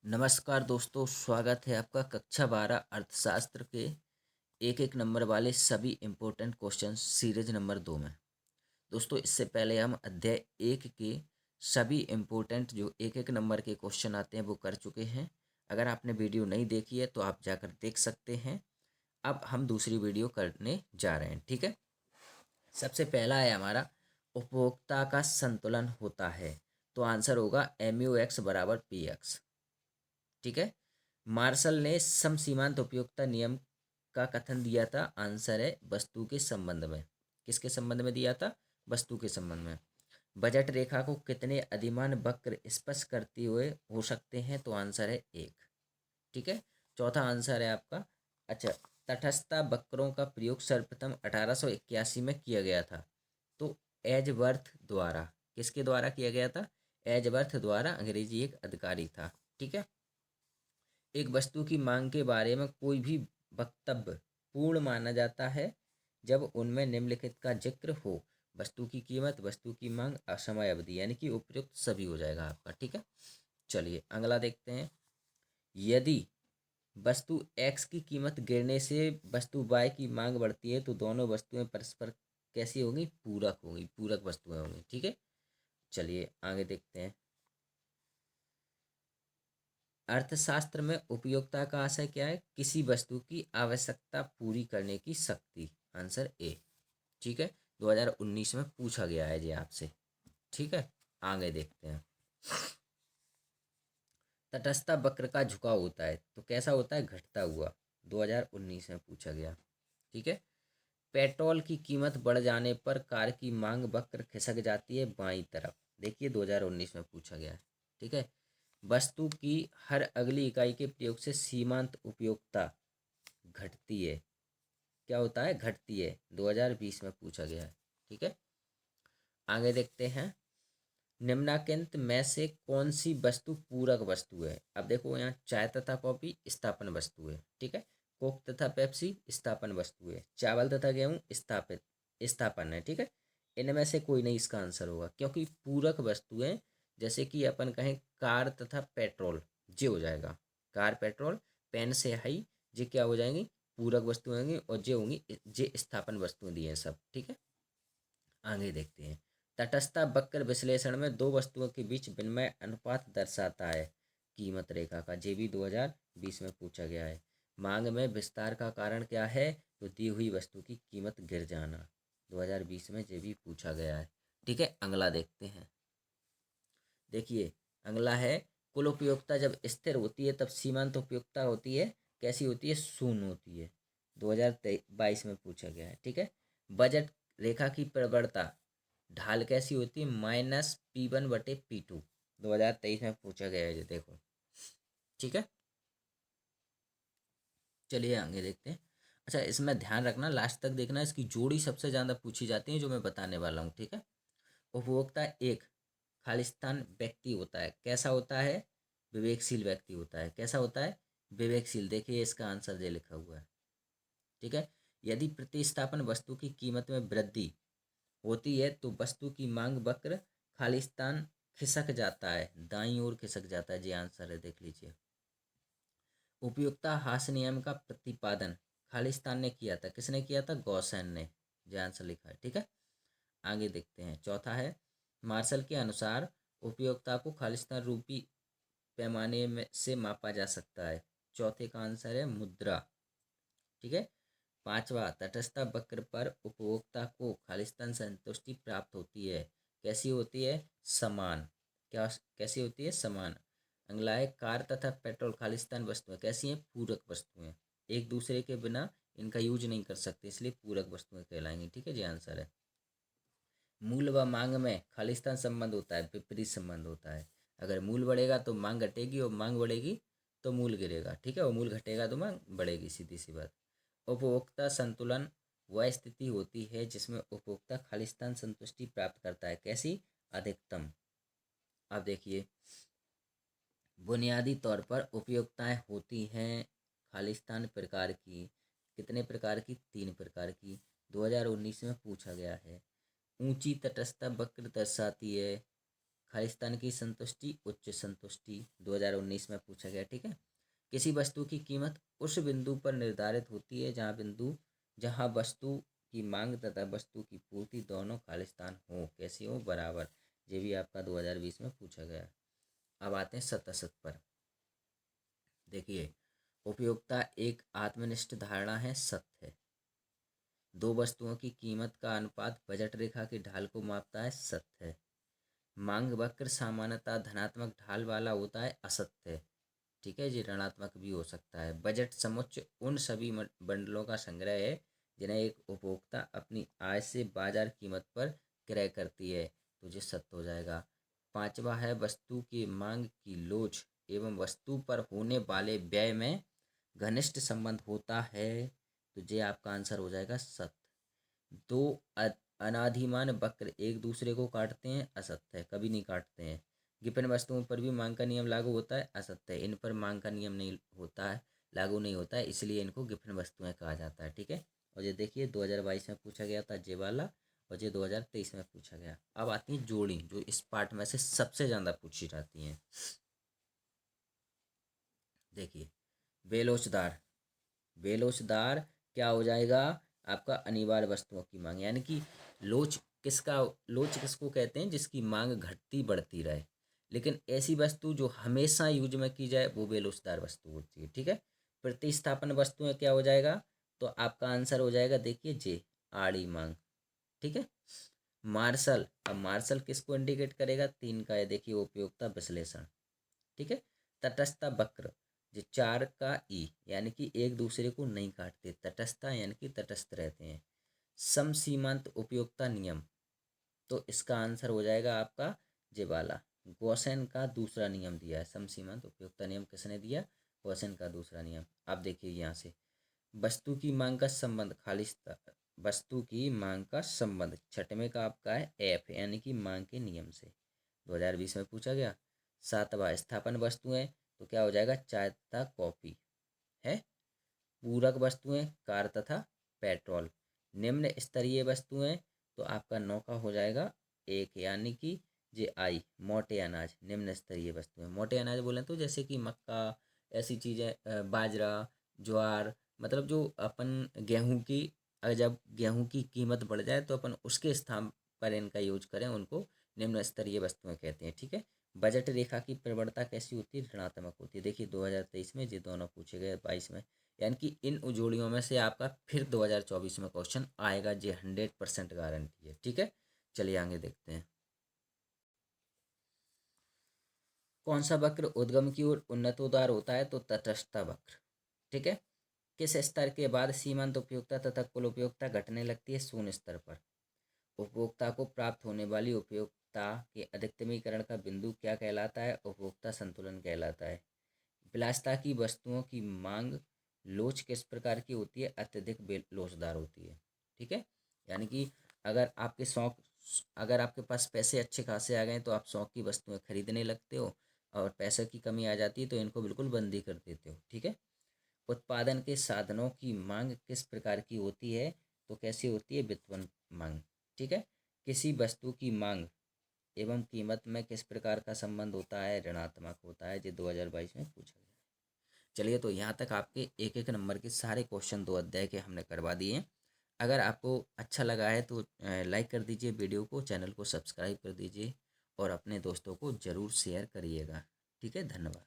नमस्कार दोस्तों, स्वागत है आपका कक्षा 12 अर्थशास्त्र के एक एक नंबर वाले सभी इम्पोर्टेंट क्वेश्चन सीरीज नंबर 2 में। दोस्तों, इससे पहले हम अध्याय 1 के सभी इम्पोर्टेंट जो एक एक नंबर के क्वेश्चन आते हैं वो कर चुके हैं। अगर आपने वीडियो नहीं देखी है तो आप जाकर देख सकते हैं। अब हम दूसरी वीडियो करने जा रहे हैं, ठीक है। सबसे पहला है हमारा, उपभोक्ता का संतुलन होता है, तो आंसर होगा MUX बराबर PX, ठीक है। मार्शल ने समसीमांत उपयोगिता नियम का कथन दिया था, आंसर है वस्तु के संबंध में। किसके संबंध में दिया था? वस्तु के संबंध में। बजट रेखा को कितने अधिमान वक्र स्पर्श करते हुए हो सकते हैं? तो आंसर है 1, ठीक है। चौथा आंसर है आपका, अच्छा, तटस्थता वक्रों का प्रयोग सर्वप्रथम 1881 में किया गया था, तो एजवर्थ द्वारा। किसके द्वारा किया गया था? एजवर्थ द्वारा, अंग्रेजी एक अधिकारी था, ठीक है। एक वस्तु की मांग के बारे में कोई भी वक्तव्य पूर्ण माना जाता है जब उनमें निम्नलिखित का जिक्र हो: वस्तु की कीमत, वस्तु की मांग, असमय अवधि, यानी कि उपयुक्त सभी हो जाएगा आपका, ठीक है। चलिए अगला देखते हैं। यदि वस्तु एक्स की कीमत गिरने से वस्तु वाई की मांग बढ़ती है तो दोनों वस्तुएं परस्पर कैसी होंगी? पूरक होंगी, पूरक वस्तुएं होंगी, ठीक है। चलिए आगे देखते हैं। अर्थशास्त्र में उपयोगिता का आशय क्या है? किसी वस्तु की आवश्यकता पूरी करने की शक्ति, आंसर ए, ठीक है। 2019 में पूछा गया है जी आपसे, ठीक है। आगे देखते हैं। तटस्थता वक्र का झुकाव होता है, तो कैसा होता है? घटता हुआ, 2019 में पूछा गया, ठीक है। पेट्रोल की कीमत बढ़ जाने पर कार की मांग वक्र खिसक जाती है बाईं तरफ, देखिए 2019 में पूछा गया है, ठीक है। वस्तु की हर अगली इकाई के प्रयोग से सीमांत उपयोगिता घटती है, क्या होता है? घटती है, 2020 में पूछा गया है, ठीक है। आगे देखते हैं। निम्नांकित में से कौन सी वस्तु पूरक वस्तु है? अब देखो यहाँ चाय तथा कॉफी स्थापन वस्तु है, ठीक है। कोक तथा पेप्सी स्थापन वस्तु है। चावल तथा गेहूं स्थापित स्थापन है, ठीक है। इनमें से कोई नहीं इसका आंसर होगा, क्योंकि पूरक वस्तुएं, जैसे कि अपन कहें कार तथा पेट्रोल, ये हो जाएगा। कार, पेट्रोल, पेन से हाई, ये क्या हो जाएंगी? पूरक वस्तुएं होंगी, और ये होंगी, ये स्थापन वस्तुएं दी हैं सब, ठीक है। आगे देखते हैं। तटस्थता वक्र विश्लेषण में दो वस्तुओं के बीच विनिमय अनुपात दर्शाता है, कीमत रेखा का, जे भी 2020 में पूछा गया है। मांग में विस्तार का कारण क्या है? तो दी हुई वस्तु की कीमत गिर जाना, 2020 में जे भी पूछा गया है, ठीक है। अगला देखते हैं। देखिए अगला है, कुल उपयोगिता जब स्थिर होती है तब सीमांत उपयोगिता होती है, कैसी होती है? शून्य होती है, 2022 में पूछा गया है, ठीक है। बजट रेखा की प्रवणता ढाल कैसी होती है? -P1/P2, 2023 में पूछा गया है, ये देखो, ठीक है। चलिए आगे देखते हैं। अच्छा, इसमें ध्यान रखना, लास्ट तक देखना, इसकी जोड़ी सबसे ज़्यादा पूछी जाती है जो मैं बताने वाला हूँ, ठीक है। उपभोक्ता एक खालिस्तान व्यक्ति होता है, कैसा होता है? विवेकशील व्यक्ति होता है, कैसा होता है? विवेकशील, देखिए इसका आंसर ये लिखा हुआ है, ठीक है। यदि प्रतिस्थापन वस्तु की कीमत में वृद्धि होती है तो वस्तु की मांग वक्र खालिस्तान खिसक जाता है, दाईं ओर खिसक जाता है, जी आंसर है, देख लीजिए। उपयुक्तता हास नियम का प्रतिपादन खालिस्तान ने किया था, किसने किया था? गॉसेन ने, जी आंसर लिखा है, ठीक है। आगे देखते हैं। चौथा है, मार्शल के अनुसार उपयोगिता को खालिस्तान रूपी पैमाने में से मापा जा सकता है, चौथे का आंसर है मुद्रा, ठीक है। पांचवा, तटस्थता वक्र पर उपभोक्ता को खालिस्तान संतुष्टि प्राप्त होती है, कैसी होती है? समान, क्या कैसी होती है? समान। अगला है, कार तथा पेट्रोल खालिस्तान वस्तुएं कैसी हैं? पूरक वस्तुएं, एक दूसरे के बिना इनका यूज नहीं कर सकते, इसलिए पूरक वस्तुएं कहलाएंगी, ठीक है जी, आंसर है। मूल व मांग में खालिस्तान संबंध होता है, विपरीत संबंध होता है। अगर मूल बढ़ेगा तो मांग घटेगी, और मांग बढ़ेगी तो मूल गिरेगा, ठीक है। और मूल घटेगा तो मांग बढ़ेगी, सीधी सी बात। उपभोक्ता संतुलन वह स्थिति होती है जिसमें उपभोक्ता खालिस्तान संतुष्टि प्राप्त करता है, कैसी? अधिकतम। अब देखिए, बुनियादी तौर पर उपयोगिताएं होती हैं खालिस्तान प्रकार की, कितने प्रकार की? 3 प्रकार की, 2019 में पूछा गया है। ऊंची तटस्थता वक्र दर्शाती है खालिस्तान की संतुष्टि उच्च संतुष्टि 2019 में पूछा गया। ठीक है। किसी वस्तु की कीमत उस बिंदु पर निर्धारित होती है जहाँ वस्तु की मांग तथा वस्तु की पूर्ति दोनों खालिस्तान हो, कैसी हो, बराबर। ये भी आपका 2020 में पूछा गया। अब आते हैं सत्तासत पर। देखिए, उपयोगिता एक आत्मनिष्ठ धारणा है, सत्य है। दो वस्तुओं की कीमत का अनुपात बजट रेखा की ढाल को मापता है, सत्य है। मांग वक्र सामान्यतः धनात्मक ढाल वाला होता है, असत्य है। ठीक है, ये ऋणात्मक भी हो सकता है। बजट समुच्चय उन सभी बंडलों का संग्रह है जिन्हें एक उपभोक्ता अपनी आय से बाजार कीमत पर क्रय करती है, तो ये सत्य हो जाएगा। पांचवा है वस्तु की मांग की लोच एवं वस्तु पर होने वाले व्यय में घनिष्ठ संबंध होता है, तो ये आपका आंसर हो जाएगा सत्य। दो अनाधिमान वक्र एक दूसरे को काटते हैं, असत्य है, कभी नहीं काटते हैं। गिपन वस्तुओं पर भी मांग का नियम लागू होता है, असत्य है, इन पर मांग का नियम नहीं होता है, लागू नहीं होता है, इसलिए इनको गिपन वस्तुएं कहा जाता है। ठीक है। और ये देखिए 2022 में पूछा गया था ये वाला, और ये 2023 में पूछा गया। अब आती हैं जोड़ी, जो इस पार्ट में से सबसे ज़्यादा पूछी जाती हैं। देखिए, बेलोचदार। बेलोचदार क्या हो जाएगा आपका, अनिवार्य वस्तुओं की मांग, यानी कि लोच लोच किसको कहते हैं, जिसकी मांग घटती बढ़ती रहे, लेकिन ऐसी वस्तु जो हमेशा यूज में की जाए वो बेलोचदार वस्तु होती है। ठीक है। प्रतिस्थापन वस्तुएं क्या हो जाएगा, तो आपका आंसर हो जाएगा, देखिए जे, आड़ी मांग। ठीक है। मार्शल, अब मार्शल किसको इंडिकेट करेगा, तीन का है, देखिए उपयोगिता विश्लेषण। ठीक है। तटस्थ वक्र, जो चार का ई, यानी कि एक दूसरे को नहीं काटते, तटस्था यानी कि तटस्थ रहते हैं। समसीमांत उपयोगिता नियम, तो इसका आंसर हो जाएगा आपका जे वाला, गॉसेन का दूसरा नियम दिया है। समसीमांत उपयोगिता नियम किसने दिया, गॉसेन का दूसरा नियम। आप देखिए यहाँ से वस्तु की मांग का संबंध, वस्तु की मांग का संबंध छठवें का आपका है एफ, यानी कि मांग के नियम से, 2020 में पूछा गया। सातवां स्थापन वस्तुएं, तो क्या हो जाएगा, चाय तथा कॉफी है। पूरक वस्तुएं, कार तथा पेट्रोल। निम्न स्तरीय वस्तुएं, तो आपका 9 का हो जाएगा एक, यानी कि जे आई, मोटे अनाज। निम्न स्तरीय वस्तुएं, मोटे अनाज बोलें तो जैसे कि मक्का, ऐसी चीज़ें, बाजरा, ज्वार, मतलब जो अपन गेहूं की, जब गेहूं की कीमत बढ़ जाए तो अपन उसके स्थान पर इनका यूज करें, उनको निम्न स्तरीय वस्तुएं कहते हैं। ठीक है। बजट रेखा की प्रवणता कैसी होती है, ऋणात्मक होती है। देखिए 2023 में ये दोनों पूछे गए, 22 में, यानी कि इन उजोड़ियों में से आपका फिर 2024 में क्वेश्चन आएगा, ये 100% गारंटी है। ठीक है। चलिए आगे देखते हैं। कौन सा वक्र उद्गम की ओर उन्नतोदार होता है, तो तटस्थ वक्र। ठीक है। किस स्तर के बाद सीमांत उपयोगिता तथा कुल उपयोगिता घटने लगती है, शून्य स्तर पर। उपभोक्ता को प्राप्त होने वाली उपयोगिता के अधिकतमीकरण का बिंदु क्या कहलाता है, उपभोक्ता संतुलन कहलाता है। विलासिता की वस्तुओं की मांग लोच किस प्रकार की होती है, अत्यधिक लोचदार होती है। ठीक है। यानी कि अगर आपके शौक अगर आपके पास पैसे अच्छे खासे आ गए तो आप शौक की वस्तुएं खरीदने लगते हो, और पैसे की कमी आ जाती है तो इनको बिल्कुल बंदी कर देते हो। ठीक है। उत्पादन के साधनों की मांग किस प्रकार की होती है, तो कैसी होती है, व्युत्पन्न मांग। ठीक है। किसी वस्तु की मांग एवं कीमत में किस प्रकार का संबंध होता है, ऋणात्मक होता है। जो 2022 में पूछा गया। चलिए, तो यहाँ तक आपके एक एक नंबर के सारे क्वेश्चन 2 अध्याय के हमने करवा दिए हैं। अगर आपको अच्छा लगा है तो लाइक कर दीजिए वीडियो को, चैनल को सब्सक्राइब कर दीजिए, और अपने दोस्तों को ज़रूर शेयर करिएगा। ठीक है, धन्यवाद।